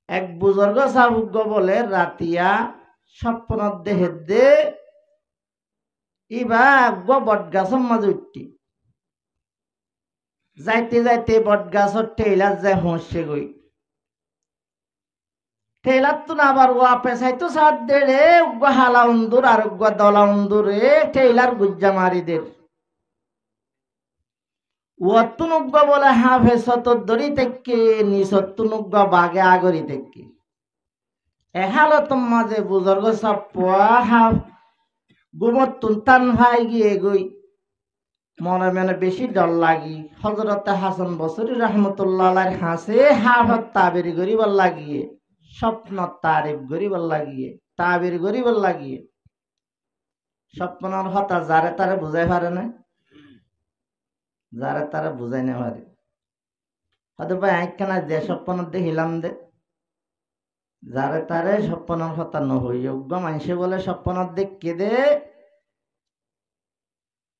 এক বুজুর্গ সাহুগ্য বলে রাতিয়া স্বপ্ন দেহে দে ইবা বট গাছের মাঝে উঠতি যাইতে যাইতে বট গাছর টেইলার যায় হুঁসে গই টেইলার তো না আবার ওয়া পেছাইতো সাত দে রে উগ্র হালা উন্দুর আর উগ্র দলা উন্দুর রে টেইলার গুজ্জা মারিদের ওয়াত্তুনুগ্গ বলে হাফে সতর দড়ি থেকে নিসত্তুনুগ্গ বাগে আগরি থেকে এহালত মাঝে বুজুর্গ সব পোয়া হাফ গুমত তুনতান ভাই গিয়ে গই মনে মনে বেশি ডর লাগি হযরত হাসান বসরি রহমতুল্লাহ আলাইহির হাসে হাফত তাবির গরিবার লাগিয়ে স্বপ্ন তারিফ গরিবার লাগিয়ে তাবির গরিবার লাগিয়ে স্বপ্নর হতা যারে তারে বুঝাই পারে না যারে তারে বুঝাই না পারে হয়তো ভাই একখানা যে স্বপ্ন দেখিলাম দে যারে তারে স্বপ্নর হতা নহই যোগ্য মানুষে বলে স্বপ্ন দেখকে দে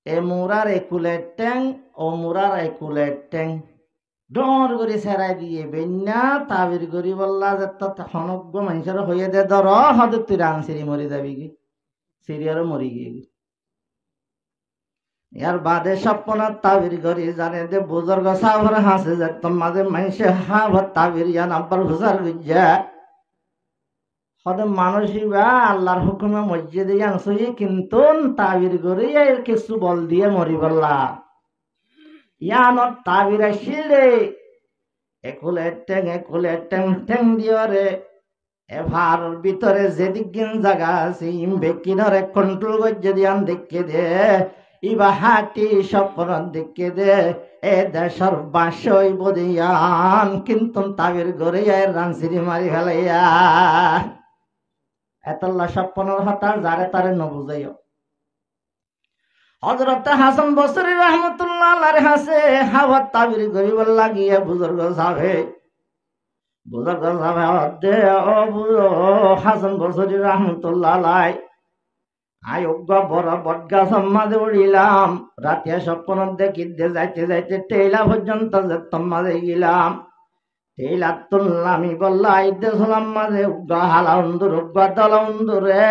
এ মুরার একুলের ট্যাং ও মুরার একুলের ট্যাং ডর করে সেরাই দিয়ে বেন্যা তাবির করি বললা যে হনজ্ঞ মানুষের হয়ে দে ধর হয়তো তুই রান সিরি মরি যাবি কি সিরিয়ারও মরি গিয়ে ইয়ার বাদে স্বপ্ন তাবির করি জানে যে বুজুর্গ সাহর হাসে যে মাঝে মানুষে হাভ তাবির ইয়ান আব্বার হুসার গুজ্জা হয়তো মানুষই বা আল্লাহর হুকুমে মসজিদে আনছই কিন্তু তাবির করে এর কিছু বল দিয়ে মরি বললা ইয়ানত তাবির আসিলে একুলের ট্যাং ট্যাং দিয়ে রে এভার ভিতরে যেদিকিন জায়গা আছে বেকিনরে কন্ট্রোল করছে দিয়ান দেখে দে ইবা হাতি স্বপ্ন দেখে দে এ দেশর বাসই বদিয়ান কিন্তু তাবির করে রানসিরি মারি ফেলাইয়া এতল্লা স্বপ্নর হতা যারে তারে নবুঝাইও হযরত হাসান বসরি রহমতুল্লাহ আলাইহির হাসে হাওয়া তাবির গরিবার লাগিয়ে বুজুর্গ সাহেব দে ও হাসান বসরি রহমতুল্লাহ আলাই আয়োগ্য বড় বটগাছ মাঝে উড়িলাম রাতিয়া স্বপ্ন দেখি যাইতে যাইতে টেইলা পর্যন্ত যেতাম মাঝে গেলাম টেইলা তুললামি বললা আইতে সালাম মাঝে উগ্র হালা উন্দুর উগ্র দলা উন্দুরে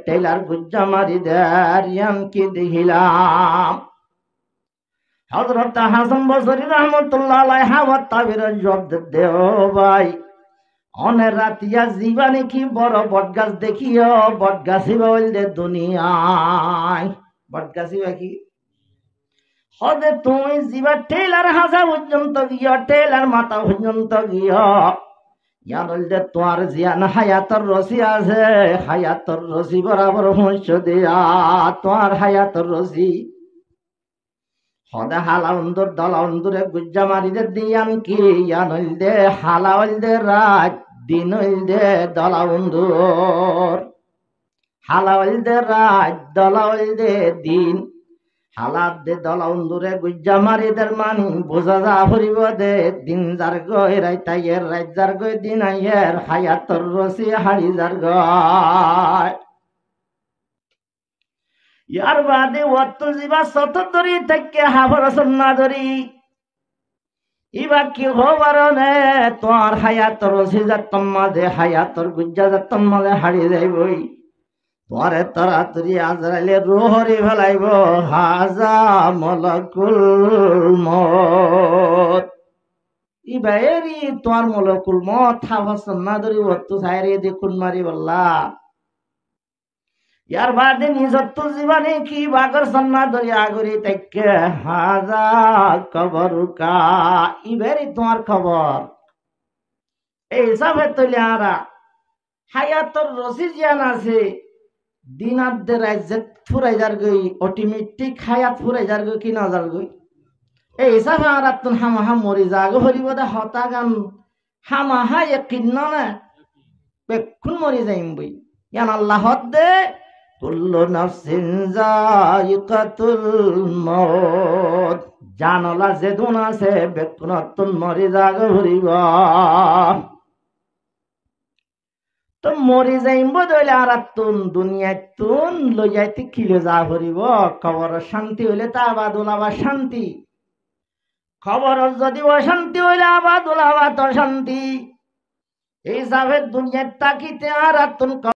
টেইলার গুজ্জা মারি দেয়ান কি দেখিলাম হযরত হাসান বসরি রহমতুল্লাহ আলাইহি হাওয়া তাবির জবাব দে ও ভাই অনের রাতিয়া জীবানি কি বড় বটগাছ দেখিও বটগাছি বললে দুনিয়ায় বটগাছি বাকি হদে তুমি জীবা টেইলার হাসা পর্যন্ত গিয়ে টেইলার মাথা পর্যন্ত গিয়ে ইয়ান দে তোমার জিয়ান হায়াতর রসি আছে হায়াতর রসি বরাবর হুঁশ দিয়া তোমার হায়াতর রসি হদে হালা উন্দুর দলা উন্দুরে গুজ্জা মারি দে দিয়ান কি ইয়ান দে হালা দে রাত দিন দে দলা উন্দুর হালা দে রাত দলা দে দিন হালাত দে দলা উন্দুরে গুজ্জা মারি দের মানি বোঝা যা ফুরিব দে দিন যার গয় রাইতাইয়ের রাত যার গয় দিন আইয়ের হায়াতর রসি হাড়ি যার গয় ইয়ার বাদে অত জীবা শত ধরি থেকে হাবর সন্না ধরি ইবা কি হবার নে তোমার হায়াতর রসি যাতম মাঝে হায়াতর গুজ্জা যাতম মাঝে হাড়ি যাইবই তোমারে তাড়াতাড়ি আজরাইলে রোহরে ফেলাইব হাজা মলকুল মত ইবা এরি তোমার মলকুল মত হাফাসন না ধরি অত সাইরে দেখুন মারি বললা ইয়ার বাদে নিজত্ব জীবনে কি বাগর সন্না ধরি আগরি থেকে হাজা কবরুকা ইবেরি তোমার খবর এই হিসাবে তৈলে আরা হায়াতর রসি জিয়ান আছে দিনাদ্দে রাজ্যে ফুরাই যার গই অটোমেটিক হায়াত ফুরাই যার গই কি না যার গই এই হিসাবে আর তুন হামাহা মরি যাগ হরিব দা হতা গান হামাহা ইয়াকিন না বেক্ষুন মরি যাইম বই ইয়ান আল্লাহ দে কুল্লু নাফসিন যায়িকাতুল মউত জানলা যে দুন আছে বেক্ষুন তুন মরি যাগ হরিব তো মরি যাইম বদলে আর তুন দুনিয়ায় তুন লই যাইতে খিলে যা ভরিব খবর শান্তি হইলে তা আবাদুল আবার শান্তি খবর যদি অশান্তি হইলে আবাদুল আবার তো শান্তি এই হিসাবে দুনিয়ার তাকিতে আর আতুন